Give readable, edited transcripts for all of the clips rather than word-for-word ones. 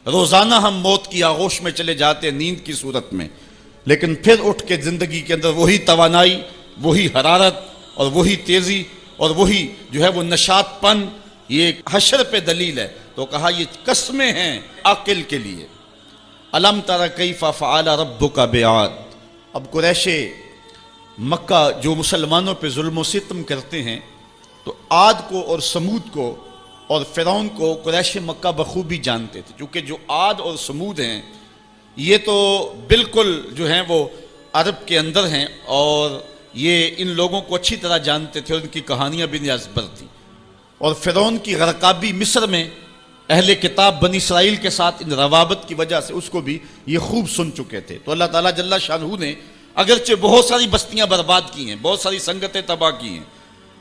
روزانہ ہم موت کی آغوش میں چلے جاتے ہیں نیند کی صورت میں، لیکن پھر اٹھ کے زندگی کے اندر وہی توانائی، وہی حرارت اور وہی تیزی اور وہی جو ہے وہ نشاط پن، یہ حشر پہ دلیل ہے۔ تو کہا یہ قسمیں ہیں عقل کے لیے۔ الم تر کیف فعل ربک بعاد۔ اب قریش مکہ جو مسلمانوں پہ ظلم و ستم کرتے ہیں، تو عاد کو اور سمود کو اور فرعون کو قریش مکہ بخوبی جانتے تھے، کیونکہ جو عاد اور سمود ہیں یہ تو بالکل جو ہیں وہ عرب کے اندر ہیں، اور یہ ان لوگوں کو اچھی طرح جانتے تھے اور ان کی کہانیاں بھی ازبر تھیں۔ اور فرعون کی غرقابی مصر میں اہل کتاب بنی اسرائیل کے ساتھ ان روابط کی وجہ سے اس کو بھی یہ خوب سن چکے تھے۔ تو اللہ تعالیٰ جل شانہ نے اگرچہ بہت ساری بستیاں برباد کی ہیں، بہت ساری سنگتیں تباہ کی ہیں،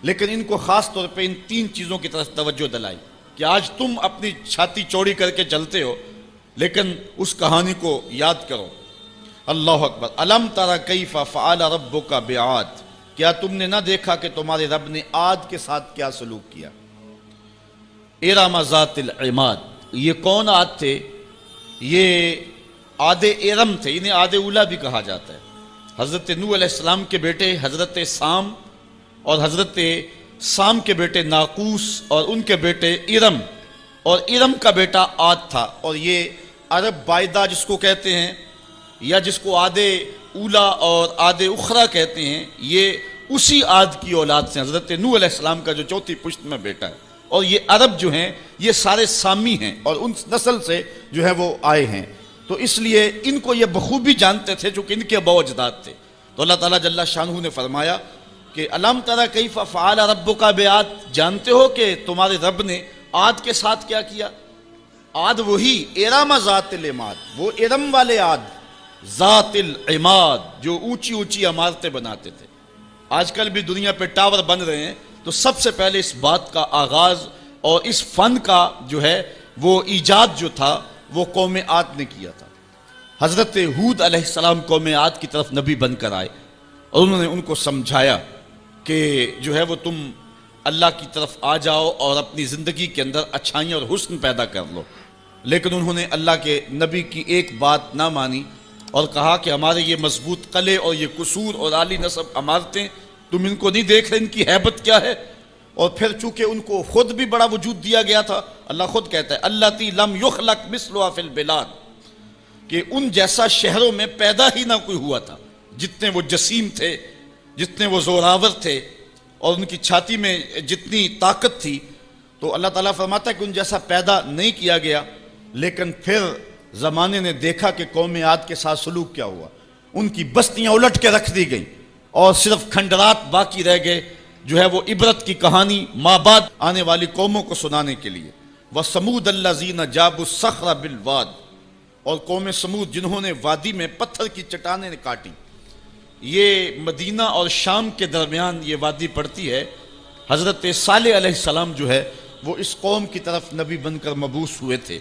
لیکن ان کو خاص طور پہ ان تین چیزوں کی طرف توجہ دلائی کہ آج تم اپنی چھاتی چوڑی کر کے چلتے ہو، لیکن اس کہانی کو یاد کرو۔ اللہ اکبر۔ الم تر کیف فعل ربک بعاد۔ کیا تم نے نہ دیکھا کہ تمہارے رب نے عاد کے ساتھ کیا سلوک کیا؟ ارم ذات العماد۔ یہ کون عاد تھے؟ یہ عاد ارم تھے، انہیں عاد اولا بھی کہا جاتا ہے۔ حضرت نوح علیہ السلام کے بیٹے حضرت سام اور حضرت سام کے بیٹے ناقوس اور ان کے بیٹے ارم، اور ارم کا بیٹا عاد تھا۔ اور یہ عرب بائدہ جس کو کہتے ہیں، یا جس کو عاد اولا اور عاد اخرى کہتے ہیں، یہ اسی عاد کی اولاد سے حضرت نوح علیہ السلام کا جو چوتھی پشت میں بیٹا ہے۔ اور یہ عرب جو ہیں یہ سارے سامی ہیں اور ان نسل سے جو ہے وہ آئے ہیں، تو اس لیے ان کو یہ بخوبی جانتے تھے چونکہ ان کے اباء و اجداد تھے۔ تو اللہ تعالیٰ جل شانہ نے فرمایا کہ الم تر کیف فعل ربک بعاد، جانتے ہو کہ تمہارے رب نے عاد کے ساتھ کیا کیا؟ عاد وہی ارم ذات العماد، وہ ارم والے عاد، ذات العماد جو اونچی اونچی عمارتیں بناتے تھے۔ آج کل بھی دنیا پہ ٹاور بن رہے ہیں، تو سب سے پہلے اس بات کا آغاز اور اس فن کا جو ہے وہ ایجاد جو تھا وہ قوم عاد نے کیا تھا۔ حضرت ہود علیہ السلام قوم عاد کی طرف نبی بن کر آئے اور انہوں نے ان کو سمجھایا کہ جو ہے وہ تم اللہ کی طرف آ جاؤ اور اپنی زندگی کے اندر اچھائیاں اور حسن پیدا کر لو، لیکن انہوں نے اللہ کے نبی کی ایک بات نہ مانی اور کہا کہ ہمارے یہ مضبوط قلعے اور یہ قصور اور عالی نصب عمارتیں تم ان کو نہیں دیکھ رہے، ان کی ہیبت کیا ہے؟ اور پھر چونکہ ان کو خود بھی بڑا وجود دیا گیا تھا، اللہ خود کہتا ہے اللاتی لم یخلق مثلها فی البلاد، کہ ان جیسا شہروں میں پیدا ہی نہ کوئی ہوا تھا، جتنے وہ جسیم تھے، جتنے وہ زوراور تھے اور ان کی چھاتی میں جتنی طاقت تھی۔ تو اللہ تعالیٰ فرماتا ہے کہ ان جیسا پیدا نہیں کیا گیا، لیکن پھر زمانے نے دیکھا کہ قوم عاد کے ساتھ سلوک کیا ہوا، ان کی بستیاں الٹ کے رکھ دی گئیں اور صرف کھنڈرات باقی رہ گئے، جو ہے وہ عبرت کی کہانی ماں بعد آنے والی قوموں کو سنانے کے لیے۔ وَثَمُودَ الَّذِينَ جَابُوا الصَّخْرَ بِالْوَادِ، اور قوم سمود جنہوں نے وادی میں پتھر کی چٹانیں کاٹی۔ یہ مدینہ اور شام کے درمیان یہ وادی پڑتی ہے۔ حضرت صالح علیہ السلام جو ہے وہ اس قوم کی طرف نبی بن کر مبعوث ہوئے تھے۔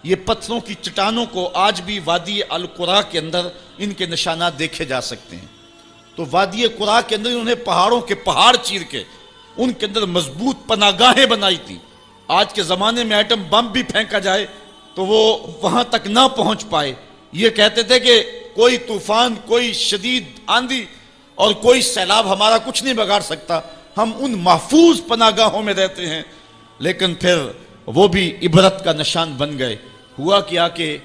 یہ پتھروں کی چٹانوں کو آج بھی وادی القرا کے اندر ان کے نشانات دیکھے جا سکتے ہیں۔ تو وادی قرا کے اندر انہوں نے پہاڑوں کے پہاڑ چیر کے ان کے اندر مضبوط پناہ گاہیں بنائی تھی۔ آج کے زمانے میں ایٹم بم بھی پھینکا جائے تو وہ وہاں تک نہ پہنچ پائے۔ یہ کہتے تھے کہ کوئی طوفان، کوئی شدید آندھی اور کوئی سیلاب ہمارا کچھ نہیں بگاڑ سکتا، ہم ان محفوظ پناہ گاہوں میں رہتے ہیں۔ لیکن پھر وہ بھی عبرت کا نشان بن گئے۔ ہوا کیا کہ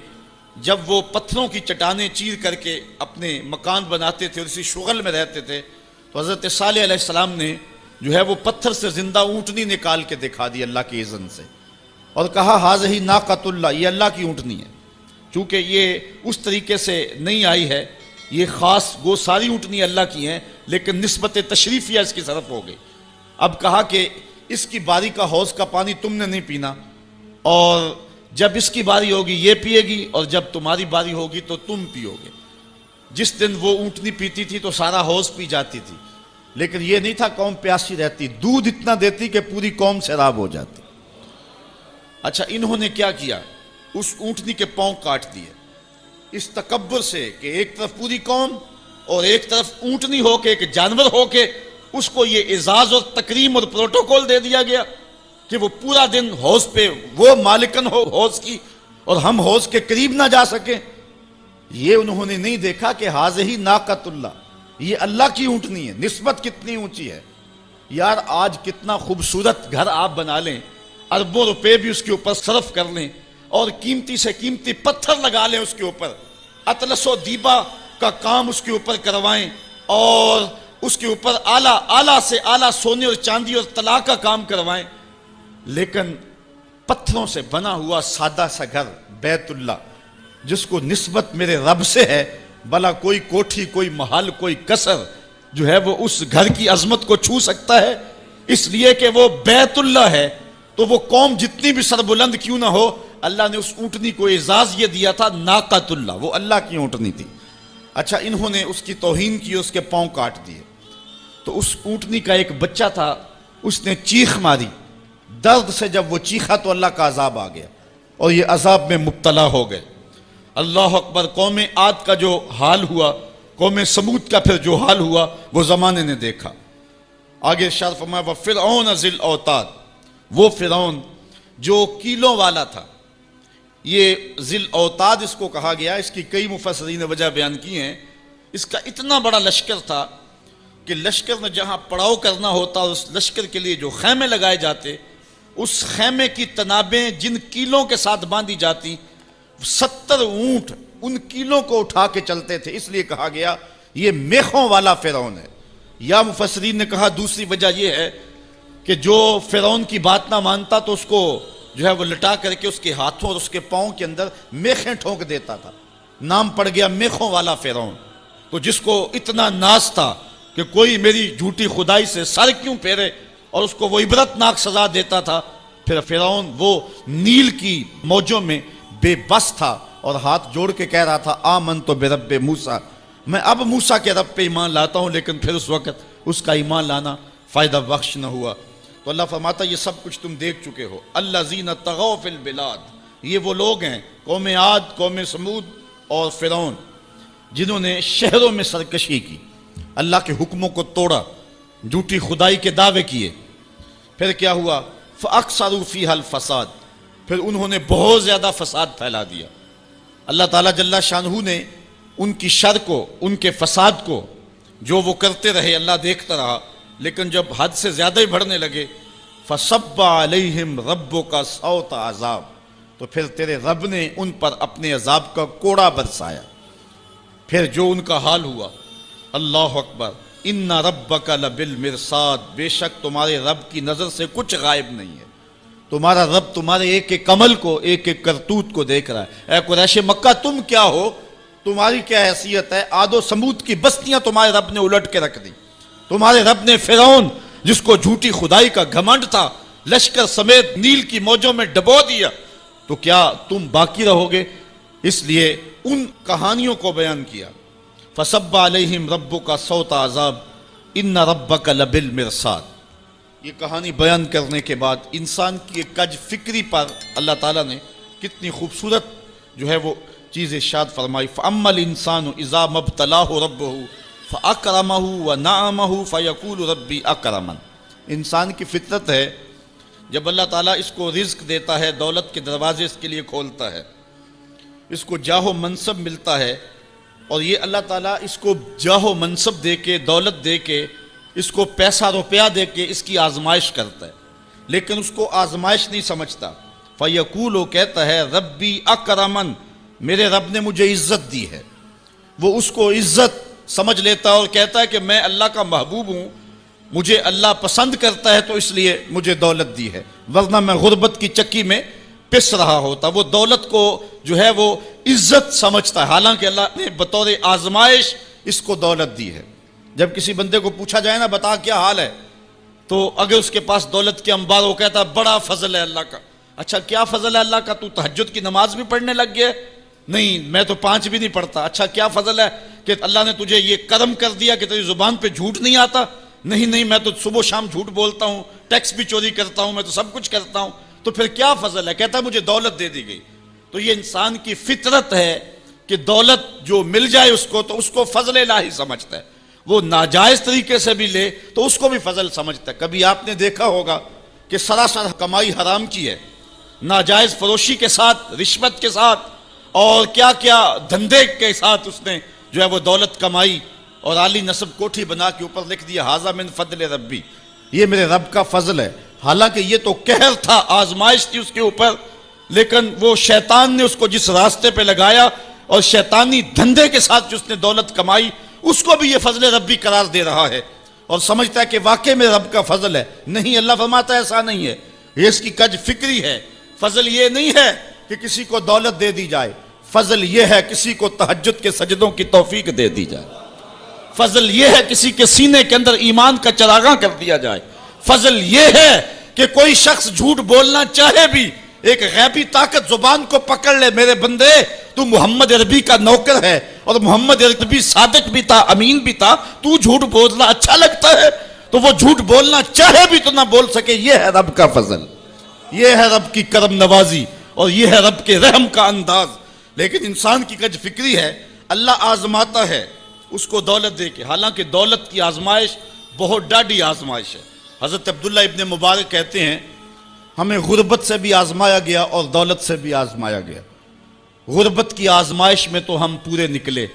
جب وہ پتھروں کی چٹانیں چیر کر کے اپنے مکان بناتے تھے اور اسی شغل میں رہتے تھے، تو حضرت صالح علیہ السلام نے جو ہے وہ پتھر سے زندہ اونٹنی نکال کے دکھا دی اللہ کی اذن سے، اور کہا ہاذہ ناقۃ اللہ، یہ اللہ کی اونٹنی ہے۔ چونکہ یہ اس طریقے سے نہیں آئی ہے، یہ خاص گو ساری اونٹنی اللہ کی ہیں، لیکن نسبت تشریفیہ اس کی طرف ہو گئی۔ اب کہا کہ اس کی باری کا حوض کا پانی تم نے نہیں پینا، اور جب اس کی باری ہوگی یہ پیے گی، اور جب تمہاری باری ہوگی تو تم پیو گے۔ جس دن وہ اونٹنی پیتی تھی تو سارا حوض پی جاتی تھی، لیکن یہ نہیں تھا قوم پیاسی رہتی، دودھ اتنا دیتی کہ پوری قوم سیراب ہو جاتی۔ اچھا، انہوں نے کیا کیا؟ اس اونٹنی کے پاؤں کاٹ دیے، اس تکبر سے کہ ایک طرف پوری قوم اور ایک طرف اونٹنی ہو کے، ایک جانور ہو کے اس کو یہ اعزاز اور تکریم اور پروٹوکول دے دیا گیا کہ وہ پورا دن حوض پہ وہ مالکن ہو حوض کی، اور ہم حوض کے قریب نہ جا سکیں؟ یہ انہوں نے نہیں دیکھا کہ حاضہ ناقۃ اللہ، یہ اللہ کی اونٹنی ہے، نسبت کتنی اونچی ہے۔ یار آج کتنا خوبصورت گھر آپ بنا لیں، اربوں روپے بھی اس کے اوپر صرف کر لیں، اور قیمتی سے قیمتی پتھر لگا لیں اس کے اوپر، اطلس و دیبا کا کام اس کے اوپر کروائیں، اور اس کے اوپر اعلیٰ سے اعلیٰ سونے اور چاندی اور طلا کا کام کروائیں، لیکن پتھروں سے بنا ہوا سادہ سا گھر بیت اللہ، جس کو نسبت میرے رب سے ہے، بھلا کوئی کوٹھی، کوئی محل، کوئی قصر جو ہے وہ اس گھر کی عظمت کو چھو سکتا ہے؟ اس لیے کہ وہ بیت اللہ ہے، تو وہ قوم جتنی بھی سربلند کیوں نہ ہو، اللہ نے اس اونٹنی کو اعزاز یہ دیا تھا ناقۃ اللہ، وہ اللہ کی اونٹنی تھی۔ اچھا انہوں نے اس کی توہین کی، اس کے پاؤں کاٹ دیے، تو اس اونٹنی کا ایک بچہ تھا، اس نے چیخ ماری، درد سے جب وہ چیخا تو اللہ کا عذاب آ گیا اور یہ عذاب میں مبتلا ہو گئے۔ اللہ اکبر۔ قوم عاد کا جو حال ہوا، قوم سمود کا پھر جو حال ہوا، وہ زمانے نے دیکھا۔ آگے ارشاد فرمایا وَفِرْعَوْنَ ذِی الْأَوْتَادِ، وہ فرعون جو کیلوں والا تھا۔ یہ ذی الاوتاد اس کو کہا گیا، اس کی کئی مفسرین نے وجہ بیان کی ہیں۔ اس کا اتنا بڑا لشکر تھا کہ لشکر میں جہاں پڑاؤ کرنا ہوتا، اس لشکر کے لیے جو خیمے لگائے جاتے، اس خیمے کی تنابیں جن کیلوں کے ساتھ باندھی جاتی، 70 اونٹ ان کیلوں کو اٹھا کے چلتے تھے، اس لیے کہا گیا یہ میخوں والا فرعون ہے۔ یا مفسرین نے کہا دوسری وجہ یہ ہے کہ جو فرعون کی بات نہ مانتا تو اس کو جو ہے وہ لٹا کر کے اس کے ہاتھوں اور اس کے پاؤں کے اندر میخیں ٹھونک دیتا تھا، نام پڑ گیا میخوں والا فرعون۔ تو جس کو اتنا ناز تھا کہ کوئی میری جھوٹی خدائی سے سر کیوں پھیرے، اور اس کو وہ عبرتناک سزا دیتا تھا۔ پھر فرعون وہ نیل کی موجوں میں بے بس تھا اور ہاتھ جوڑ کے کہہ رہا تھا آمنت برب موسیٰ، میں اب موسیٰ کے رب پہ ایمان لاتا ہوں، لیکن پھر اس وقت اس کا ایمان لانا فائدہ بخش نہ ہوا۔ تو اللہ فرماتا یہ سب کچھ تم دیکھ چکے ہو۔ الذین طغوا فی البلاد، یہ وہ لوگ ہیں قوم عاد، قوم سمود اور فرعون، جنہوں نے شہروں میں سرکشی کی، اللہ کے حکموں کو توڑا، جھوٹی خدائی کے دعوے کیے۔ پھر کیا ہوا؟ فَأَكْثَرُوا فِيهَا الْفَسَادِ، پھر انہوں نے بہت زیادہ فساد پھیلا دیا۔ اللہ تعالیٰ جل شانہ نے ان کی شر کو، ان کے فساد کو جو وہ کرتے رہے اللہ دیکھتا رہا، لیکن جب حد سے زیادہ ہی بڑھنے لگے فَصَبَّ عَلَيْهِمْ رَبُّكَ صَوْتَ عذاب، تو پھر تیرے رب نے ان پر اپنے عذاب کا کوڑا برسایا۔ پھر جو ان کا حال ہوا، اللہ اکبر، ان ربک لبالمرصاد، بے شک تمہارے رب کی نظر سے کچھ غائب نہیں ہے، تمہارا رب تمہارے ایک ایک عمل کو، ایک ایک کرتوت کو دیکھ رہا ہے۔ اے قریش مکہ تم کیا ہو، تمہاری کیا حیثیت ہے؟ عاد و سمود کی بستیاں تمہارے رب نے الٹ کے رکھ دی، تمہارے رب نے فرعون جس کو جھوٹی خدائی کا گھمنڈ تھا لشکر سمیت نیل کی موجوں میں ڈبو دیا، تو کیا تم باقی رہو گے؟ اس لیے ان کہانیوں کو بیان کیا۔ فَصَبَّ عَلَيْهِمْ رَبُّكَ صَوْتَ عذاب إِنَّ رَبَّكَ لَبِالْمِرْصَادِ۔ یہ کہانی بیان کرنے کے بعد انسان کی ایک کج فکری پر اللہ تعالیٰ نے کتنی خوبصورت جو ہے وہ چیز ارشاد فرمائی۔ فَأَمَّا الْإِنسَانُ إِذَا مَا ابْتَلَاهُ رَبُّهُ فَأَكْرَمَهُ وَنَعَمَهُ فَيَقُولُ رَبِّي أَكْرَمَنِ۔ انسان کی فطرت ہے جب اللہ تعالیٰ اس کو رزق دیتا ہے، دولت کے دروازے اس کے لیے کھولتا ہے، اس کو جاہ و منصب ملتا ہے، اور یہ اللہ تعالیٰ اس کو جاہ و منصب دے کے، دولت دے کے، اس کو پیسہ روپیہ دے کے اس کی آزمائش کرتا ہے، لیکن اس کو آزمائش نہیں سمجھتا۔ فَيَقُولُ، وہ کہتا ہے ربی اکرمن، میرے رب نے مجھے عزت دی ہے، وہ اس کو عزت سمجھ لیتا ہے اور کہتا ہے کہ میں اللہ کا محبوب ہوں، مجھے اللہ پسند کرتا ہے تو اس لیے مجھے دولت دی ہے، ورنہ میں غربت کی چکی میں پس رہا ہوتا۔ وہ دولت کو جو ہے وہ عزت سمجھتا ہے، حالانکہ اللہ نے بطور آزمائش اس کو دولت دی ہے۔ جب کسی بندے کو پوچھا جائے نا بتا کیا حال ہے، تو اگر اس کے پاس دولت کے انبار، وہ کہتا ہے بڑا فضل ہے اللہ کا۔ اچھا کیا فضل ہے اللہ کا؟ تو تہجد کی نماز بھی پڑھنے لگ گیا؟ نہیں، میں تو 5 بھی نہیں پڑھتا۔ اچھا کیا فضل ہے کہ اللہ نے تجھے یہ کرم کر دیا کہ تیری زبان پہ جھوٹ نہیں آتا؟ نہیں، میں تو صبح و شام جھوٹ بولتا ہوں، ٹیکس بھی چوری کرتا ہوں، میں تو سب کچھ کرتا ہوں، تو پھر کیا فضل ہے؟ کہتا ہے مجھے دولت دے دی گئی۔ تو یہ انسان کی فطرت ہے کہ دولت جو مل جائے اس کو تو اس کو فضل الہی سمجھتا ہے، وہ ناجائز طریقے سے بھی لے تو اس کو بھی فضل سمجھتا ہے۔ کبھی آپ نے دیکھا ہوگا کہ سراسر کمائی حرام کی ہے، ناجائز فروشی کے ساتھ، رشوت کے ساتھ، اور کیا کیا دھندے کے ساتھ اس نے جو ہے وہ دولت کمائی، اور عالی نصب کوٹھی بنا کے اوپر لکھ دیا ھذا من فضل ربی، یہ میرے رب کا فضل ہے۔ حالانکہ یہ تو قہر تھا، آزمائش تھی اس کے اوپر، لیکن وہ شیطان نے اس کو جس راستے پہ لگایا اور شیطانی دھندے کے ساتھ جو اس نے دولت کمائی، اس کو بھی یہ فضل ربی قرار دے رہا ہے اور سمجھتا ہے کہ واقعی میں رب کا فضل ہے۔ نہیں، اللہ فرماتا ہے ایسا نہیں ہے، یہ اس کی کج فکری ہے۔ فضل یہ نہیں ہے کہ کسی کو دولت دے دی جائے، فضل یہ ہے کسی کو تہجد کے سجدوں کی توفیق دے دی جائے، فضل یہ ہے کسی کے سینے کے اندر ایمان کا چراغاں کر دیا جائے، فضل یہ ہے کہ کوئی شخص جھوٹ بولنا چاہے بھی ایک غیبی طاقت زبان کو پکڑ لے، میرے بندے تو محمد عربی کا نوکر ہے اور محمد عربی صادق بھی تھا، امین بھی تھا، تو جھوٹ بولنا اچھا لگتا ہے، تو وہ جھوٹ بولنا چاہے بھی تو نہ بول سکے۔ یہ ہے رب کا فضل، یہ ہے رب کی کرم نوازی، اور یہ ہے رب کے رحم کا انداز۔ لیکن انسان کی کج فکری ہے، اللہ آزماتا ہے اس کو دولت دے کے، حالانکہ دولت کی آزمائش بہت ڈاڈی آزمائش ہے۔ حضرت عبداللہ ابن مبارک کہتے ہیں ہمیں غربت سے بھی آزمایا گیا اور دولت سے بھی آزمایا گیا۔ غربت کی آزمائش میں تو ہم پورے نکلے،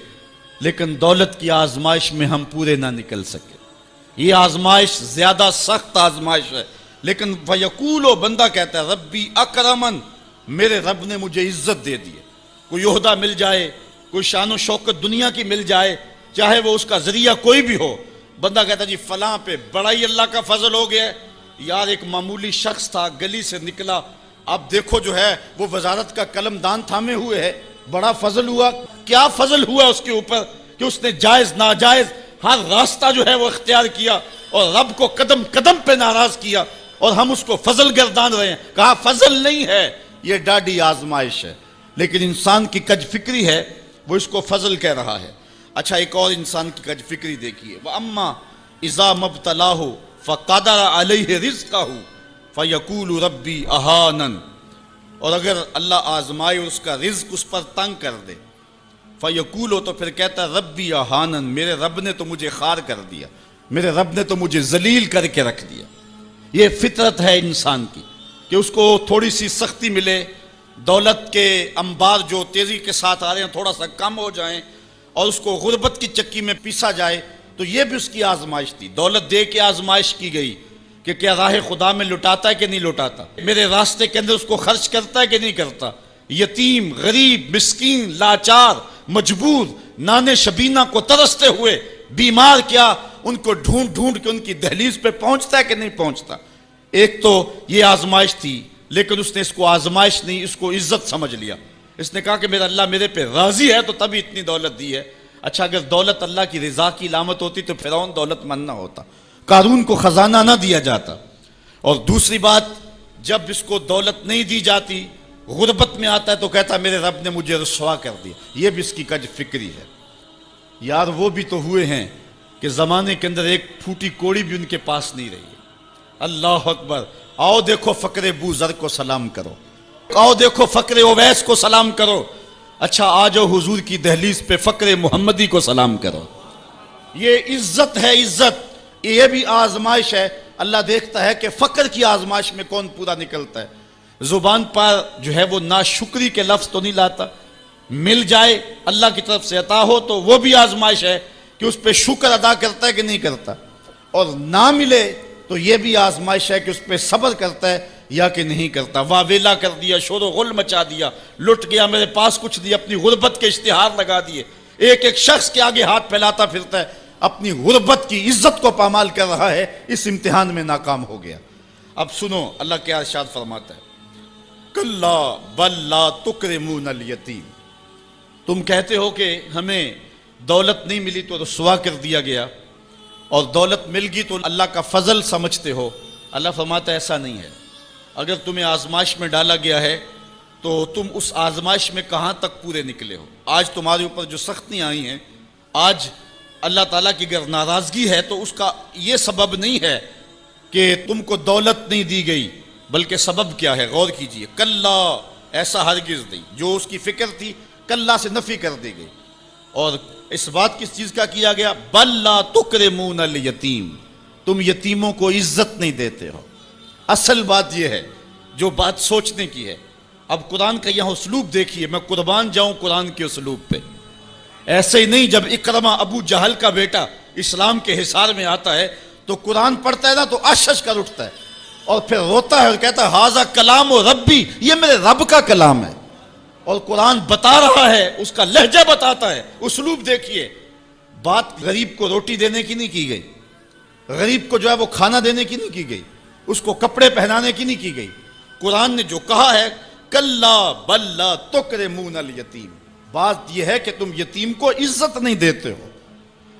لیکن دولت کی آزمائش میں ہم پورے نہ نکل سکے۔ یہ آزمائش زیادہ سخت آزمائش ہے، لیکن فیقول، بندہ کہتا ہے ربی اکرمن، میرے رب نے مجھے عزت دے دی ہے۔ کوئی عہدہ مل جائے، کوئی شان و شوکت دنیا کی مل جائے، چاہے وہ اس کا ذریعہ کوئی بھی ہو، بندہ کہتا ہے جی فلاں پہ بڑا ہی اللہ کا فضل ہو گیا ہے۔ یار ایک معمولی شخص تھا، گلی سے نکلا، اب دیکھو جو ہے وہ وزارت کا قلم دان تھامے ہوئے ہے، بڑا فضل ہوا۔ کیا فضل ہوا اس کے اوپر کہ اس نے جائز ناجائز ہر راستہ جو ہے وہ اختیار کیا اور رب کو قدم قدم پہ ناراض کیا، اور ہم اس کو فضل گردان رہے ہیں۔ کہا فضل نہیں ہے، یہ ڈاڈی آزمائش ہے۔ لیکن انسان کی کج فکری ہے، وہ اس کو فضل کہہ رہا ہے۔ اچھا، ایک اور انسان کی کج فکری دیکھیے، وَأَمَّا إِذَا مَبْتَلَاهُ فَقَدَرَ عَلَيْهِ رِزْقَهُ فَيَقُولُ رَبِّي أَهَانَنِ، اور اگر اللہ آزمائے اور اس کا رزق اس پر تنگ کر دے، فَيَقُولُ، تو پھر کہتا ہے رَبِّي أَهَانَنِ، میرے رب نے تو مجھے خوار کر دیا، میرے رب نے تو مجھے ذلیل کر کے رکھ دیا۔ یہ فطرت ہے انسان کی کہ اس کو تھوڑی سی سختی ملے، دولت کے انبار جو تیزی کے ساتھ آ رہے ہیں تھوڑا سا کم ہو جائیں، اور اس کو غربت کی چکی میں پیسا جائے، تو یہ بھی اس کی آزمائش تھی۔ دولت دے کے آزمائش کی گئی کہ کیا راہ خدا میں لٹاتا ہے کہ نہیں لٹاتا، میرے راستے کے اندر اس کو خرچ کرتا ہے کہ نہیں کرتا۔ یتیم، غریب، مسکین، لاچار، مجبور، نانے شبینہ کو ترستے ہوئے، بیمار، کیا ان کو ڈھونڈ ڈھونڈ کے ان کی دہلیز پہ پہنچتا ہے کہ نہیں پہنچتا۔ ایک تو یہ آزمائش تھی، لیکن اس نے اس کو آزمائش نہیں، اس کو عزت سمجھ لیا۔ اس نے کہا کہ میرا اللہ میرے پہ راضی ہے تو تبھی اتنی دولت دی ہے۔ اچھا، اگر دولت اللہ کی رضا کی علامت ہوتی تو فرعون دولت مند نہ ہوتا، قارون کو خزانہ نہ دیا جاتا۔ اور دوسری بات، جب اس کو دولت نہیں دی جاتی، غربت میں آتا ہے تو کہتا ہے میرے رب نے مجھے رسوا کر دیا۔ یہ بھی اس کی کج فکری ہے۔ یار وہ بھی تو ہوئے ہیں کہ زمانے کے اندر ایک پھوٹی کوڑی بھی ان کے پاس نہیں رہی ہے۔ اللہ اکبر، آؤ دیکھو فقر بو ذر کو سلام کرو، آؤ دیکھو فقر اویس کو سلام کرو۔ اچھا، آ جاؤ حضور کی دہلیز پہ فقر محمدی کو سلام کرو۔ یہ عزت ہے، عزت، یہ بھی آزمائش ہے۔ اللہ دیکھتا ہے کہ فقر کی آزمائش میں کون پورا نکلتا ہے۔ زبان پر جو ہے وہ ناشکری کے لفظ تو نہیں لاتا، مل جائے اللہ کی طرف سے عطا ہو تو وہ بھی آزمائش ہے کہ اس پہ شکر ادا کرتا ہے کہ نہیں کرتا، اور نہ ملے تو یہ بھی آزمائش ہے کہ اس پہ صبر کرتا ہے یا کہ نہیں کرتا۔ واویلا کر دیا، شور و غل مچا دیا، لٹ گیا، میرے پاس کچھ دیا، اپنی غربت کے اشتہار لگا دیے، ایک ایک شخص کے آگے ہاتھ پھیلاتا پھرتا ہے، اپنی غربت کی عزت کو پامال کر رہا ہے، اس امتحان میں ناکام ہو گیا۔ اب سنو اللہ کیا ارشاد فرماتا ہے، کلا بل لا تکرمون الیتیم، تم کہتے ہو کہ ہمیں دولت نہیں ملی تو رسوا کر دیا گیا، اور دولت مل گئی تو اللہ کا فضل سمجھتے ہو۔ اللہ فرماتا ہے ایسا نہیں ہے۔ اگر تمہیں آزمائش میں ڈالا گیا ہے تو تم اس آزمائش میں کہاں تک پورے نکلے ہو۔ آج تمہارے اوپر جو سختیاں آئی ہیں، آج اللہ تعالیٰ کی اگر ناراضگی ہے تو اس کا یہ سبب نہیں ہے کہ تم کو دولت نہیں دی گئی، بلکہ سبب کیا ہے، غور کیجئے۔ کلا، ایسا ہرگز نہیں، جو اس کی فکر تھی کلا سے نفی کر دی گئی، اور اس بات کس چیز کا کیا گیا، بل لا تکرمون الیتیم، تم یتیموں کو عزت نہیں دیتے ہو۔ اصل بات یہ ہے، جو بات سوچنے کی ہے۔ اب قرآن کا یہاں اسلوب دیکھیے، میں قربان جاؤں قرآن کے اسلوب پہ۔ ایسے ہی نہیں، جب اکرمہ ابو جہل کا بیٹا اسلام کے حصار میں آتا ہے تو قرآن پڑھتا ہے نا تو اشش کر اٹھتا ہے اور پھر روتا ہے اور کہتا ہے ہاذا کلام و ربی، یہ میرے رب کا کلام ہے۔ اور قرآن بتا رہا ہے، اس کا لہجہ بتاتا ہے، اسلوب دیکھیے۔ بات غریب کو روٹی دینے کی نہیں کی گئی، غریب کو جو ہے وہ کھانا دینے کی نہیں کی گئی، اس کو کپڑے پہنانے کی نہیں کی گئی۔ قرآن نے جو کہا ہے کلا بل لا تکرمون الیتیم، بات یہ ہے کہ تم یتیم کو عزت نہیں دیتے ہو۔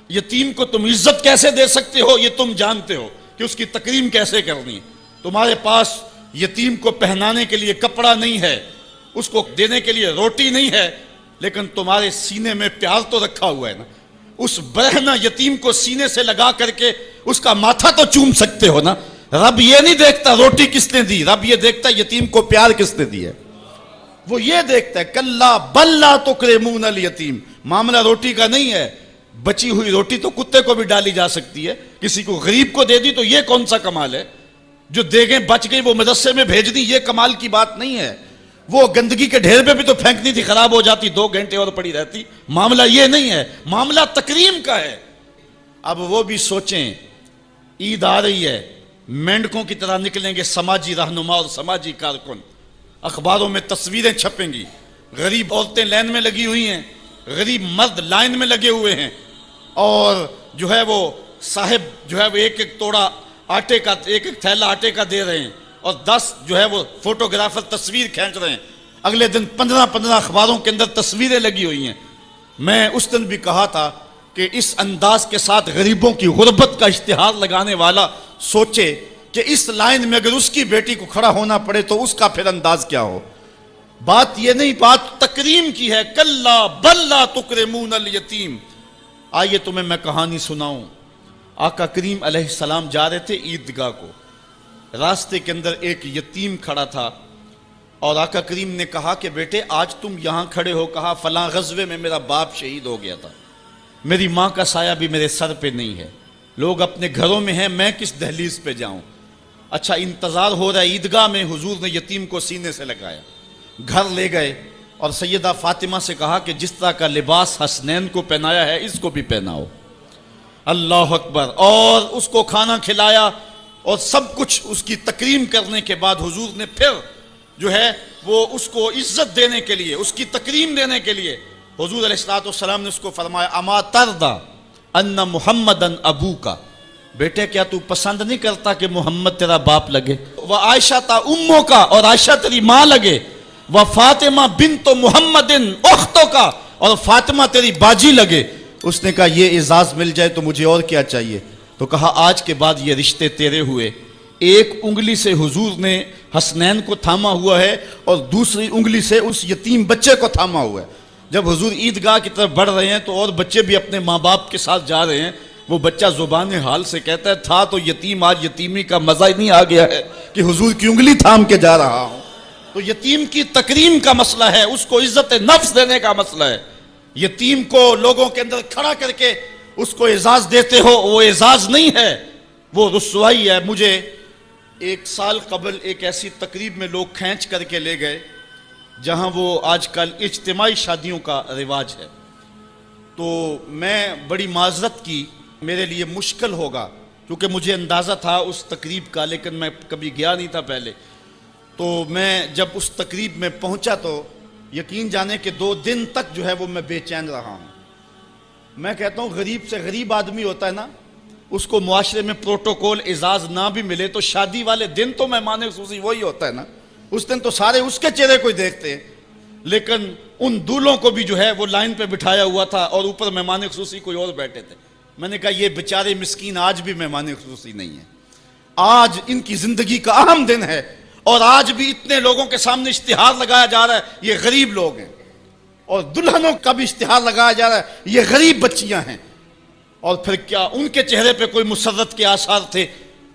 یتیم کو تم عزت کیسے دے سکتے ہو یہ تم جانتے ہو کہ اس کی تکریم کیسے کرنی ہے۔ تمہارے پاس یتیم کو پہنانے کے لیے کپڑا نہیں ہے، اس کو دینے کے لیے روٹی نہیں ہے، لیکن تمہارے سینے میں پیار تو رکھا ہوا ہے نا۔ اس برہنہ یتیم کو سینے سے لگا کر کے اس کا ماتھا تو چوم سکتے ہو نا۔ رب یہ نہیں دیکھتا روٹی کس نے دی، رب یہ دیکھتا یتیم کو پیار کس نے دی ہے، وہ یہ دیکھتا ہے کلا بل لا تکرمون الیتیم۔ معاملہ روٹی کا نہیں ہے، بچی ہوئی روٹی تو کتے کو بھی ڈالی جا سکتی ہے، کسی کو غریب کو دے دی تو یہ کون سا کمال ہے؟ جو دیگیں بچ گئی وہ مدرسے میں بھیج دی، یہ کمال کی بات نہیں ہے۔ وہ گندگی کے ڈھیر پہ بھی تو پھینکنی تھی، خراب ہو جاتی، 2 گھنٹے اور پڑی رہتی۔ معاملہ یہ نہیں ہے، معاملہ تکریم کا ہے۔ اب وہ بھی سوچیں، عید آ رہی ہے، مینڈکوں کی طرح نکلیں گے سماجی رہنما اور سماجی کارکن، اخباروں میں تصویریں چھپیں گی، غریب عورتیں لائن میں لگی ہوئی ہیں، غریب مرد لائن میں لگے ہوئے ہیں، اور جو ہے وہ صاحب جو ہے وہ ایک ایک توڑا آٹے کا، ایک ایک تھیلا آٹے کا دے رہے ہیں، اور 10 جو ہے وہ فوٹوگرافر تصویر کھینچ رہے ہیں۔ اگلے دن 15 اخباروں کے اندر تصویریں لگی ہوئی ہیں۔ میں اس دن بھی کہا تھا کہ اس انداز کے ساتھ غریبوں کی غربت کا اشتہار لگانے والا سوچے کہ اس لائن میں اگر اس کی بیٹی کو کھڑا ہونا پڑے تو اس کا پھر انداز کیا ہو۔ بات یہ نہیں، بات تکریم کی ہے، کلا بل لا تکرمون الیتیم۔ آئیے تمہیں میں کہانی سناؤں۔ آقا کریم علیہ السلام جا رہے تھے عیدگاہ کو، راستے کے اندر ایک یتیم کھڑا تھا، اور آقا کریم نے کہا کہ بیٹے آج تم یہاں کھڑے ہو، کہا فلاں غزوے میں میرا باپ شہید ہو گیا تھا، میری ماں کا سایہ بھی میرے سر پہ نہیں ہے، لوگ اپنے گھروں میں ہیں، میں کس دہلیز پہ جاؤں۔ اچھا انتظار ہو رہا ہے عیدگاہ میں، حضور نے یتیم کو سینے سے لگایا، گھر لے گئے اور سیدہ فاطمہ سے کہا کہ جس طرح کا لباس حسنین کو پہنایا ہے اس کو بھی پہناؤ۔ اللہ اکبر۔ اور اس کو کھانا کھلایا اور سب کچھ اس کی تکریم کرنے کے بعد حضور نے پھر جو ہے وہ اس کو عزت دینے کے لیے، اس کی تکریم دینے کے لیے حضور علیہ السلام نے اس کو فرمایا اما ترضى ان محمدا ابوکا، بیٹے کیا تو پسند نہیں کرتا کہ محمد تیرا باپ لگے، وہ عائشہ تا اموں کا، اور عائشہ تیری ماں لگے، وہ فاطمہ بنت محمد اختوں کا، اور فاطمہ تیری باجی لگے۔ اس نے کہا یہ اعزاز مل جائے تو مجھے اور کیا چاہیے؟ تو کہا آج کے بعد یہ رشتے تیرے ہوئے۔ ایک انگلی سے حضور نے حسنین کو تھاما ہوا ہے اور دوسری انگلی سے اس یتیم بچے کو تھاما ہوا ہے۔ جب حضور عیدگاہ کی طرف بڑھ رہے ہیں تو اور بچے بھی اپنے ماں باپ کے ساتھ جا رہے ہیں، وہ بچہ زبان حال سے کہتا ہے تھا تو یتیم، آج یتیمی کا مزہ ہی نہیں آ گیا ہے کہ حضور کی انگلی تھام کے جا رہا ہوں۔ تو یتیم کی تکریم کا مسئلہ ہے، اس کو عزت نفس دینے کا مسئلہ ہے۔ یتیم کو لوگوں کے اندر کھڑا کر کے اس کو اعزاز دیتے ہو، وہ اعزاز نہیں ہے، وہ رسوائی ہے۔ مجھے 1 سال قبل ایک ایسی تقریب میں لوگ کھینچ کر کے لے گئے جہاں وہ آج کل اجتماعی شادیوں کا رواج ہے، تو میں بڑی معذرت کی، میرے لیے مشکل ہوگا کیونکہ مجھے اندازہ تھا اس تقریب کا، لیکن میں کبھی گیا نہیں تھا پہلے۔ تو میں جب اس تقریب میں پہنچا تو یقین جانے کہ 2 دن تک جو ہے وہ میں بے چین رہا ہوں۔ میں کہتا ہوں غریب سے غریب آدمی ہوتا ہے نا، اس کو معاشرے میں پروٹوکول اعزاز نہ بھی ملے تو شادی والے دن تو مہمان خصوصی وہی ہوتا ہے نا، اس دن تو سارے اس کے چہرے کو ہی دیکھتے ہیں۔ لیکن ان دولوں کو بھی جو ہے وہ لائن پہ بٹھایا ہوا تھا اور اوپر مہمان خصوصی کوئی اور بیٹھے تھے۔ میں نے کہا یہ بیچارے مسکین آج بھی مہمان خصوصی نہیں ہیں، آج ان کی زندگی کا اہم دن ہے اور آج بھی اتنے لوگوں کے سامنے اشتہار لگایا جا رہا ہے یہ غریب لوگ ہیں، اور دلہنوں کا بھی اشتہار لگایا جا رہا ہے یہ غریب بچیاں ہیں۔ اور پھر کیا ان کے چہرے پہ کوئی مسرت کے آثار تھے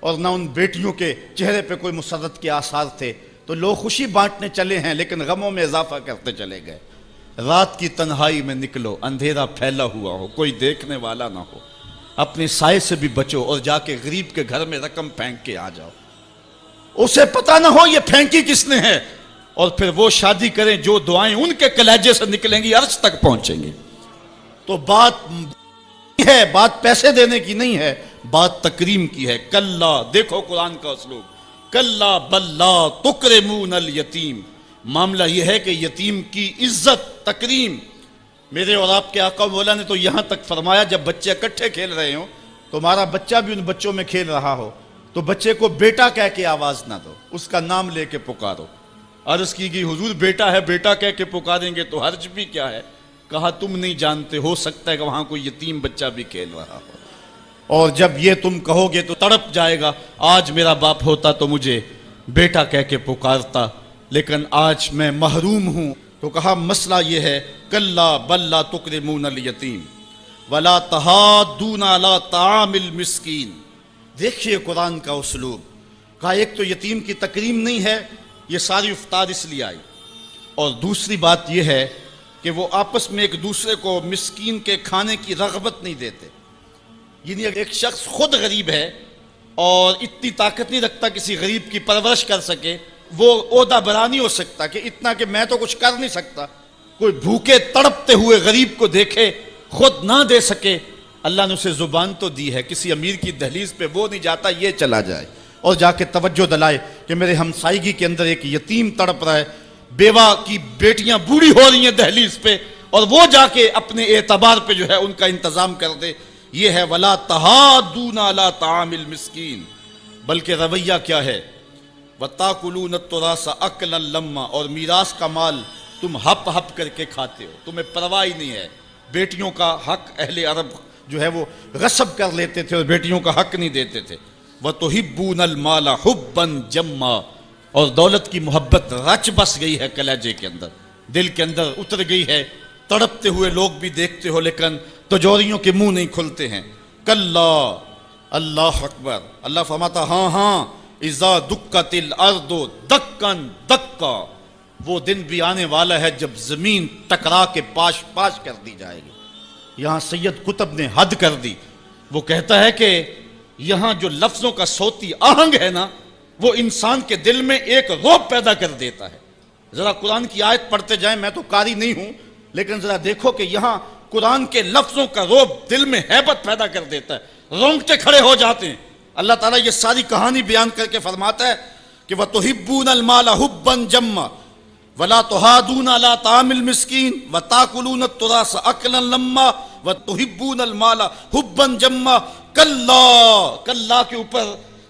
اور نہ ان بیٹیوں کے چہرے پہ کوئی مسرت کے آثار تھے؟ تو لوگ خوشی بانٹنے چلے ہیں لیکن غموں میں اضافہ کرتے چلے گئے۔ رات کی تنہائی میں نکلو، اندھیرا پھیلا ہوا ہو، کوئی دیکھنے والا نہ ہو، اپنے سائے سے بھی بچو اور جا کے غریب کے گھر میں رقم پھینک کے آ جاؤ۔ اسے پتہ نہ ہو یہ پھینکی کس نے ہے، اور پھر وہ شادی کریں جو دعائیں ان کے کلیجے سے نکلیں گی عرش تک پہنچیں گی۔ تو بات پیسے دینے کی نہیں ہے، بات تکریم کی ہے۔ کلا، دیکھو قرآن کا اسلوب، کلا بل لا تکرمون الیتیم۔ معاملہ یہ ہے کہ یتیم کی عزت، تکریم۔ میرے اور آپ کے آقا مولا نے تو یہاں تک فرمایا جب بچے اکٹھے کھیل رہے ہوں، تمہارا بچہ بھی ان بچوں میں کھیل رہا ہو تو بچے کو بیٹا کہہ کے آواز نہ دو، اس کا نام لے کے پکارو۔ عرض کی گئی حضور بیٹا ہے، بیٹا کہہ کے پکاریں گے تو حرج بھی کیا ہے؟ کہا تم نہیں جانتے، ہو سکتا ہے کہ وہاں کوئی یتیم بچہ بھی کھیل رہا ہو، اور جب یہ تم کہو گے تو تڑپ جائے گا، آج میرا باپ ہوتا تو مجھے بیٹا کہہ کے پکارتا، لیکن آج میں محروم ہوں۔ تو کہا مسئلہ یہ ہے، کلا بل لا تکرمون الیتیم ولا تحاضون علی طعام المسکین۔ دیکھیے قرآن کا اسلوب، کہا ایک تو یتیم کی تکریم نہیں ہے، یہ ساری افتاد اس لیے آئی، اور دوسری بات یہ ہے کہ وہ آپس میں ایک دوسرے کو مسکین کے کھانے کی رغبت نہیں دیتے۔ یعنی ایک شخص خود غریب ہے اور اتنی طاقت نہیں رکھتا کسی غریب کی پرورش کر سکے، وہ عہدہ برا نہیں ہو سکتا کہ اتنا کہ میں تو کچھ کر نہیں سکتا، کوئی بھوکے تڑپتے ہوئے غریب کو دیکھے خود نہ دے سکے۔ اللہ نے اسے زبان تو دی ہے، کسی امیر کی دہلیز پہ وہ نہیں جاتا، یہ چلا جائے اور جا کے توجہ دلائے کہ میرے ہمسائیگی کے اندر ایک یتیم تڑپ رہا ہے، بیوہ کی بیٹیاں بوڑھی ہو رہی ہیں دہلیز پہ، اور وہ جا کے اپنے اعتبار پہ جو ہے ان کا انتظام کر دے۔ یہ ہے ولا تحاضون علی طعام المسکین۔ بلکہ رویہ کیا ہے، وَتَأْكُلُونَ التُّرَاثَ أَكْلًا لَمًّا، اور میراث کا مال تم ہپ ہپ کر کے کھاتے ہو، تمہیں پرواہ ہی نہیں ہے۔ بیٹیوں کا حق اہل عرب جو ہے وہ غصب کر لیتے تھے اور بیٹیوں کا حق نہیں دیتے تھے۔ وَتُحِبُّونَ الْمَالَ حُبًّا جَمًّا، اور دولت کی محبت رچ بس گئی ہے کلیجے کے اندر، دل کے اندر اتر گئی ہے۔ تڑپتے ہوئے لوگ بھی دیکھتے ہو لیکن تجوریوں کے منہ نہیں کھلتے ہیں۔ کلا، اللہ اکبر، اللہ فرماتا ہاں ہاں، اذا دکت الارض دکن دکا، وہ دن بھی آنے والا ہے جب زمین ٹکرا کے پاش پاش کر دی جائے گی۔ یہاں سید قطب نے حد کر دی، وہ کہتا ہے کہ یہاں جو لفظوں کا صوتی آہنگ ہے نا، وہ انسان کے دل میں ایک رعب پیدا کر دیتا ہے۔ ذرا قرآن کی آیت پڑھتے جائیں، میں تو قاری نہیں ہوں لیکن ذرا دیکھو کہ یہاں قرآن کے لفظوں کا رعب دل میں ہیبت پیدا کر دیتا ہے، رونگٹے کھڑے ہو جاتے ہیں۔ اللہ تعالیٰ یہ ساری کہانی بیان کر کے فرماتا ہے کہ وَتُحِبُّونَ الْمَالَ حُبًّا جَمًّا وَلَا تُحَاضُونَ عَلَىٰ طَعَامِ الْمِسْكِينِ وَتَأْكُلُونَ التُّرَاثَ أَكْلًا لَمًّا وَتُحِبُّونَ الْمَالَ حُبًّا جَمًّا۔ کلا کے اوپر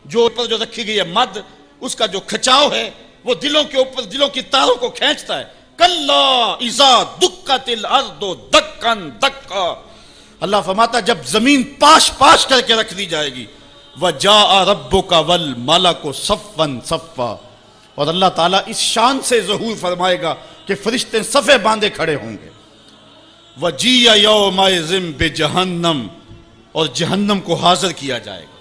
جو رکھی گئی ہے مد، اس کا جو کھچاؤ ہے وہ دلوں کے اوپر، دلوں کی تاروں کو کھینچتا ہے۔ کلا اذا دکت الارض دکن دکا، اللہ فرماتا جب زمین پاش پاش کر کے رکھ دی جائے گی۔ وَجَاءَ رَبُّكَ وَالْمَلَكُ صَفًّا صَفًّا، اور اللہ تعالیٰ اس شان سے ظہور فرمائے گا کہ فرشتے صفے باندھے کھڑے ہوں گے۔ وَجِيَ يَوْمَئِذٍ بِجَهَنَّمَ، اور جہنم کو حاضر کیا جائے گا۔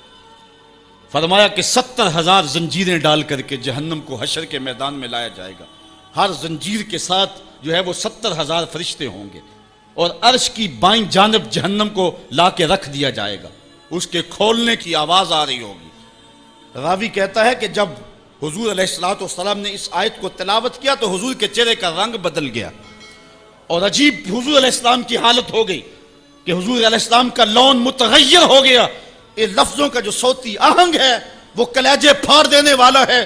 فرمایا کہ 70,000 زنجیریں ڈال کر کے جہنم کو حشر کے میدان میں لایا جائے گا۔ ہر زنجیر کے ساتھ جو ہے وہ 70,000 فرشتے ہوں گے، اور عرش کی بائیں جانب جہنم کو لا کے رکھ دیا جائے گا، اس کے کھولنے کی آواز آ رہی ہوگی۔ راوی کہتا ہے کہ جب حضور علیہ السلام نے اس آیت کو تلاوت کیا تو حضور کے چہرے کا رنگ بدل گیا، اور عجیب حضور علیہ السلام کی حالت ہو گئی کہ حضور علیہ السلام کا لون متغیر ہو گیا۔ ان لفظوں کا جو صوتی آہنگ ہے وہ کلیجے پھاڑ دینے والا ہے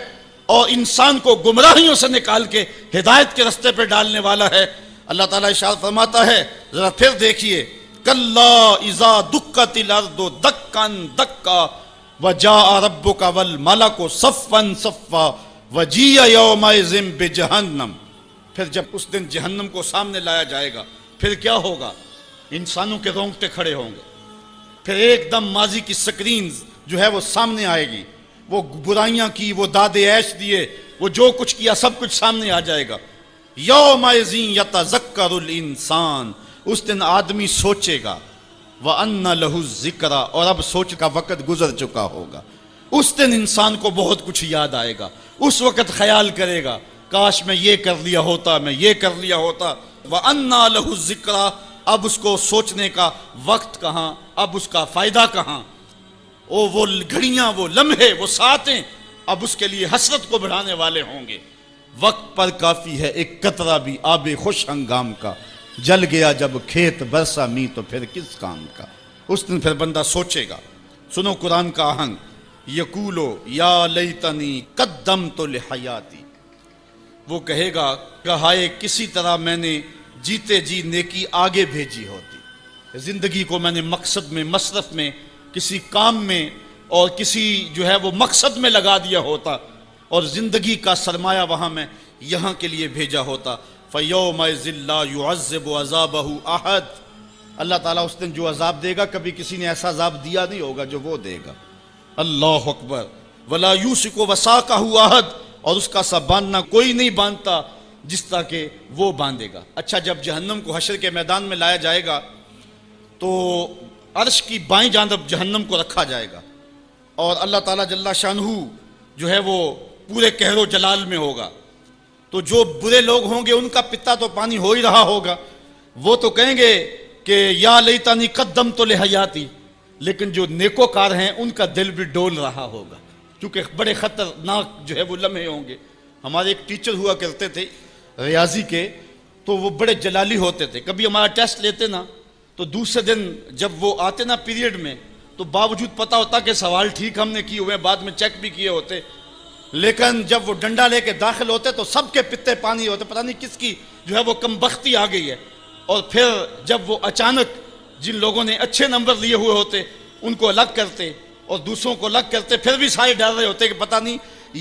اور انسان کو گمراہیوں سے نکال کے ہدایت کے رستے پہ ڈالنے والا ہے۔ اللہ تعالیٰ ارشاد فرماتا ہے، ذرا پھر دیکھیے، کلا اذا دکت الارض دکن دکا وجاء ربک والملک صفا صفا وجیء یومئذ بجہنم۔ پھر جب اس دن جہنم کو سامنے لایا جائے گا، پھر کیا ہوگا؟ انسانوں کے رونگٹے کھڑے ہوں گے، پھر ایک دم ماضی کی سکرین جو ہے وہ سامنے آئے گی، وہ برائیاں کی، وہ داد عیش دیے، وہ جو کچھ کیا سب کچھ سامنے آ جائے گا۔ یومئذ یتذکر الانسان، اس دن آدمی سوچے گا، وَأَنَّ لَهُ الذِّكْرَىٰ، اور اب سوچ کا وقت گزر چکا ہوگا۔ اس دن انسان کو بہت کچھ یاد آئے گا، اس وقت خیال کرے گا کاش میں یہ کر لیا ہوتا، میں یہ کر لیا ہوتا۔ وَأَنَّ لَهُ الذِّكْرَىٰ، اب اس کو سوچنے کا وقت کہاں، اب اس کا فائدہ کہاں؟ وہ گھڑیاں، وہ لمحے، وہ ساعتیں اب اس کے لیے حسرت کو بڑھانے والے ہوں گے۔ وقت پر کافی ہے ایک قطرہ بھی آب خوش ہنگام کا، جل گیا جب کھیت برسا می تو پھر کس کام کا۔ اس دن پھر بندہ سوچے گا۔ سنو قرآن کا آہنگ، یقولو یا لیتنی قدمت لحیاتی، وہ کہے گا کہ ہائے کسی طرح میں نے جیتے جی نیکی آگے بھیجی ہوتی، زندگی کو میں نے مقصد میں، مصرف میں، کسی کام میں اور کسی جو ہے وہ مقصد میں لگا دیا ہوتا، اور زندگی کا سرمایہ وہاں میں یہاں کے لیے بھیجا ہوتا۔ فَيَوْمَئِذٍ لَا يُعَذِّبُ عَذَابَهُ أَحَدٌ، اللہ تعالیٰ اس دن جو عذاب دے گا کبھی کسی نے ایسا عذاب دیا نہیں ہوگا جو وہ دے گا۔ اللہ اکبر۔ وَلَا يُوثِقُ وَثَاقَهُ أَحَدٌ، اور اس کا سا باندھنا کوئی نہیں باندھتا جس طرح کہ وہ باندھے گا۔ اچھا، جب جہنم کو حشر کے میدان میں لایا جائے گا تو عرش کی بائیں جانب جہنم کو رکھا جائے گا، اور اللہ تعالیٰ جل شانہ جو ہے وہ پورے قہر و جلال میں ہوگا، تو جو برے لوگ ہوں گے ان کا پتا تو پانی ہو ہی رہا ہوگا، وہ تو کہیں گے کہ یا لیتنی قدمت لحیاتی، لیکن جو نیکوکار ہیں ان کا دل بھی ڈول رہا ہوگا، کیونکہ بڑے خطرناک جو ہے وہ لمحے ہوں گے۔ ہمارے ایک ٹیچر ہوا کرتے تھے ریاضی کے، تو وہ بڑے جلالی ہوتے تھے۔ کبھی ہمارا ٹیسٹ لیتے نا تو دوسرے دن جب وہ آتے نا پیریڈ میں، تو باوجود پتا ہوتا کہ سوال ٹھیک ہم نے کیے ہوئے، بعد میں چیک بھی کیے ہوتے، لیکن جب وہ ڈنڈا لے کے داخل ہوتے تو سب کے پتے پانی ہوتے، پتہ نہیں کس کی جو ہے وہ کم بختی آ گئی ہے۔ اور پھر جب وہ اچانک جن لوگوں نے اچھے نمبر لیے ہوئے ہوتے ان کو الگ کرتے اور دوسروں کو الگ کرتے، پھر بھی سارے ڈر رہے ہوتے کہ پتہ نہیں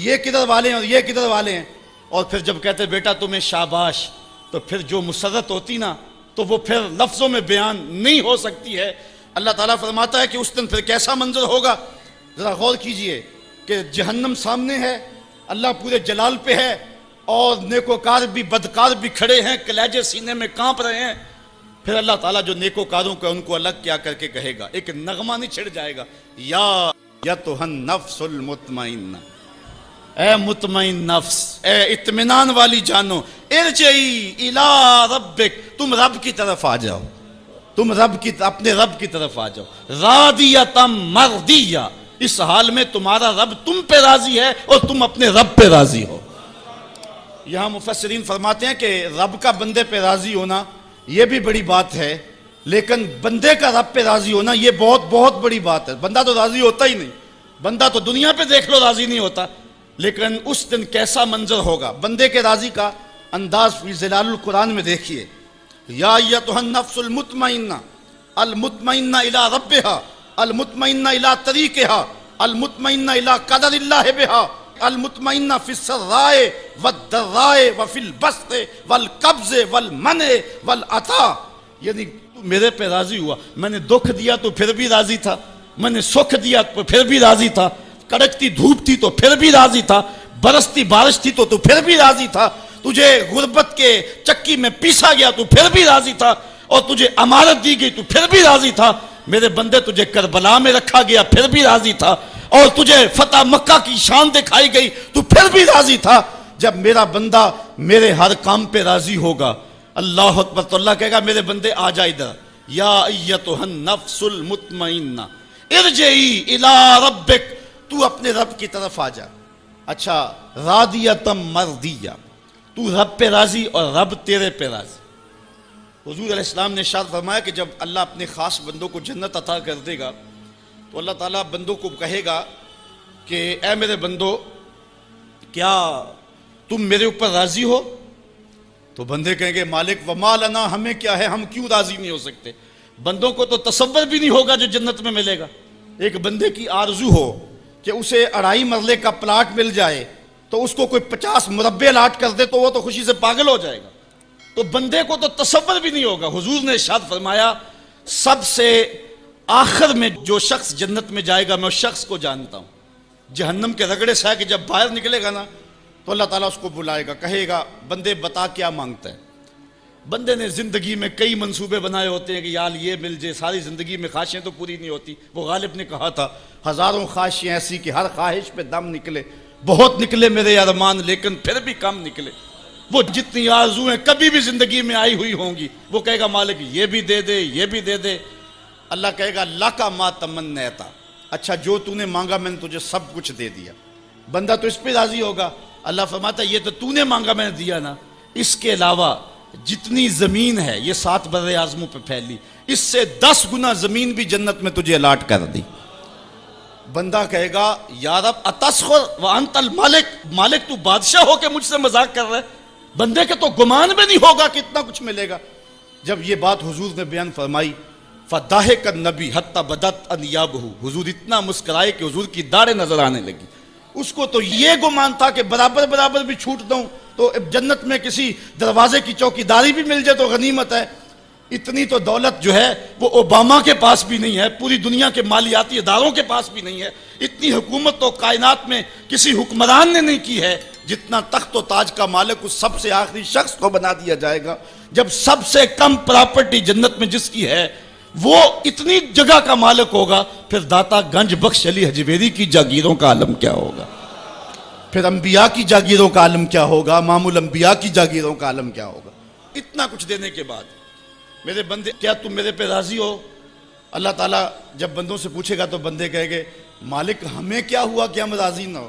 یہ کدھر والے ہیں اور یہ کدھر والے ہیں، اور پھر جب کہتے بیٹا تمہیں شاباش، تو پھر جو مسرت ہوتی نا تو وہ پھر لفظوں میں بیان نہیں ہو سکتی ہے۔ اللہ تعالیٰ فرماتا ہے کہ اس دن پھر کیسا منظر ہوگا، ذرا غور کیجئے کہ جہنم سامنے ہے، اللہ پورے جلال پہ ہے، اور نیکوکار بھی بدکار بھی کھڑے ہیں، کلیجے سینے میں کانپ رہے ہیں۔ پھر اللہ تعالیٰ جو نیکوکاروں کو ان کو الگ کیا کر کے کہے گا، ایک نغمہ نہیں چھڑ جائے گا، یا ایتھا النفس المطمئنہ، اے مطمئن نفس، اے اطمینان والی جانو، ارجعی الی ربک، تم رب کی طرف آ جاؤ، تم اپنے رب کی طرف آ جاؤ، راضیۃ مرضیہ، اس حال میں تمہارا رب تم پہ راضی ہے اور تم اپنے رب پہ راضی ہو۔ یہاں مفسرین فرماتے ہیں کہ رب کا بندے پہ راضی ہونا یہ بھی بڑی بات ہے، لیکن بندے کا رب پہ راضی ہونا یہ بہت بہت بڑی بات ہے۔ بندہ تو راضی ہوتا ہی نہیں، بندہ تو دنیا پہ دیکھ لو راضی نہیں ہوتا، لیکن اس دن کیسا منظر ہوگا۔ بندے کے راضی کا انداز فی ظلال القرآن میں دیکھیے، یا ایتھا النفس المطمئنہ، المطمئنہ الی ربہا، المطمئنہ الی طریقہا، المطمئنہ الی قدر اللہ بہا، المطمئنہ فی السراء والضراء وفی البسط والقبض والمنع والعطاء، یعنی تو میرے پہ راضی ہوا، میں نے دکھ دیا تو پھر بھی راضی تھا، میں نے سکھ دیا تو پھر بھی راضی تھا، کڑکتی دھوپ تھی تو پھر بھی راضی تھا، برستی بارش تھی تو پھر بھی راضی تھا، تجھے غربت کے چکی میں پیسا گیا تو پھر بھی راضی تھا، اور تجھے امارت دی گئی تو پھر بھی راضی تھا، میرے بندے تجھے کربلا میں رکھا گیا پھر بھی راضی تھا، اور تجھے فتح مکہ کی شان دکھائی گئی تو پھر بھی راضی تھا۔ جب میرا بندہ میرے ہر کام پہ راضی ہوگا، اللہ اکبر، تو اللہ کہے گا میرے بندے آ جا ادھر، یا ایتھا النفس المطمئنہ ارجعی الی ربک، تو اپنے رب کی طرف آ جا۔ اچھا، راضیۃ مرضیہ، تو رب پہ راضی اور رب تیرے پہ راضی۔ حضور علیہ السلام نے ارشاد فرمایا کہ جب اللہ اپنے خاص بندوں کو جنت عطا کر دے گا تو اللہ تعالیٰ بندوں کو کہے گا کہ اے میرے بندو، کیا تم میرے اوپر راضی ہو؟ تو بندے کہیں گے مالک وما لنا، ہمیں کیا ہے، ہم کیوں راضی نہیں ہو سکتے؟ بندوں کو تو تصور بھی نہیں ہوگا جو جنت میں ملے گا۔ ایک بندے کی آرزو ہو کہ اسے 2.5 مرلے کا پلاٹ مل جائے تو اس کو کوئی 50 مربع لاٹ کر دے تو وہ تو خوشی سے پاگل ہو جائے گا، تو بندے کو تو تصور بھی نہیں ہوگا۔ حضور نے ارشاد فرمایا سب سے آخر میں جو شخص جنت میں جائے گا میں اس شخص کو جانتا ہوں، جہنم کے رگڑے سے کہ جب باہر نکلے گا نا تو اللہ تعالیٰ اس کو بلائے گا، کہے گا بندے بتا کیا مانگتا ہے۔ بندے نے زندگی میں کئی منصوبے بنائے ہوتے ہیں کہ یار یہ مل جائے، ساری زندگی میں خواہشیں تو پوری نہیں ہوتی۔ وہ غالب نے کہا تھا ہزاروں خواہشیں ایسی کہ ہر خواہش پہ دم نکلے، بہت نکلے میرے ارمان لیکن پھر بھی کم نکلے۔ وہ جتنی آرزویں کبھی بھی زندگی میں آئی ہوئی ہوں گی وہ کہے گا مالک یہ بھی دے دے، یہ بھی دے دے۔ اللہ کہے گا لَکَ مَا تَمَنَّیْتَ، اچھا جو تو نے مانگا میں نے تجھے سب کچھ دے دیا، بندہ تو اس پہ راضی ہوگا. اللہ فرماتا ہے یہ تو نے مانگا میں نے دیا نا. اس کے علاوہ جتنی زمین ہے یہ 7 بر اعظموں پہ پھیلی, اس سے 10 گنا زمین بھی جنت میں تجھے الاٹ کر دی. بندہ کہے گا یا رب اتسخر وانت المالک, مالک تو بادشاہ ہو کے مجھ سے مذاق کر رہے. بندے کے تو گمان میں نہیں ہوگا کہ اتنا کچھ ملے گا. جب یہ بات حضور نے بیان فرمائی فضاحک النبی حتی بدت انیابہ, حضور اتنا مسکرائے کہ حضور کی داڑھیں نظر آنے لگی. اس کو تو یہ گمان تھا کہ برابر برابر بھی چھوٹ دوں تو جنت میں کسی دروازے کی چوکیداری بھی مل جائے تو غنیمت ہے. اتنی تو دولت جو ہے وہ اوباما کے پاس بھی نہیں ہے, پوری دنیا کے مالیاتی اداروں کے پاس بھی نہیں ہے. اتنی حکومت تو کائنات میں کسی حکمران نے نہیں کی ہے جتنا تخت و تاج کا مالک اس سب سے آخری شخص کو بنا دیا جائے گا. جب سب سے کم پراپرٹی جنت میں جس کی ہے وہ اتنی جگہ کا مالک ہوگا, پھر داتا گنج بخش علی حجویری کی جاگیروں کا عالم کیا ہوگا, پھر انبیاء کی جاگیروں کا عالم کیا ہوگا, امام الانبیاء کی جاگیروں کا عالم کیا ہوگا. اتنا کچھ دینے کے بعد میرے بندے کیا تم میرے پہ راضی ہو؟ اللہ تعالیٰ جب بندوں سے پوچھے گا تو بندے کہیں گے مالک ہمیں کیا ہوا کہ ہم راضی نہ ہو,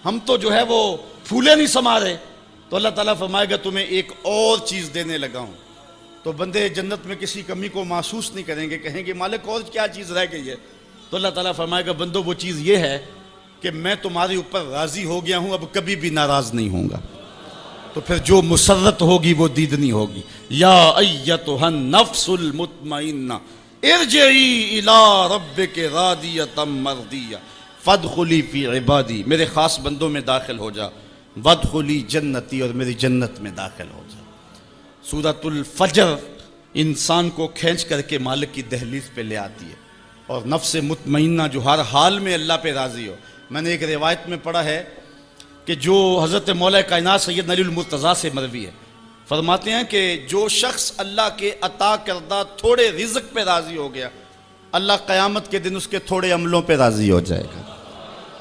ہم تو جو ہے وہ پھولے نہیں سما رہے. تو اللہ تعالیٰ فرمائے گا تمہیں ایک اور چیز دینے لگا ہوں. تو بندے جنت میں کسی کمی کو محسوس نہیں کریں گے, کہیں گے مالک اور کیا چیز رہ گئی ہے؟ تو اللہ تعالیٰ فرمائے گا بندو وہ چیز یہ ہے کہ میں تمہارے اوپر راضی ہو گیا ہوں, اب کبھی بھی ناراض نہیں ہوں گا. تو پھر جو مسرت ہوگی وہ دیدنی ہوگی. یا ایتھا النفس المطمئنہ ارجعی الی ربک راضیۃ مرضیہ فادخلی فی عبادی, میرے خاص بندوں میں داخل ہو جا, وادخلی جنتی, اور میری جنت میں داخل ہو جا. سورۃ الفجر انسان کو کھینچ کر کے مالک کی دہلیز پہ لے آتی ہے, اور نفس مطمئنہ جو ہر حال میں اللہ پہ راضی ہو. میں نے ایک روایت میں پڑھا ہے کہ جو حضرت مولا کائنات سید علی المرتضیٰ سے مروی ہے, فرماتے ہیں کہ جو شخص اللہ کے عطا کردہ تھوڑے رزق پہ راضی ہو گیا, اللہ قیامت کے دن اس کے تھوڑے عملوں پہ راضی ہو جائے گا.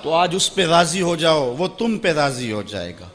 تو آج اس پہ راضی ہو جاؤ, وہ تم پہ راضی ہو جائے گا.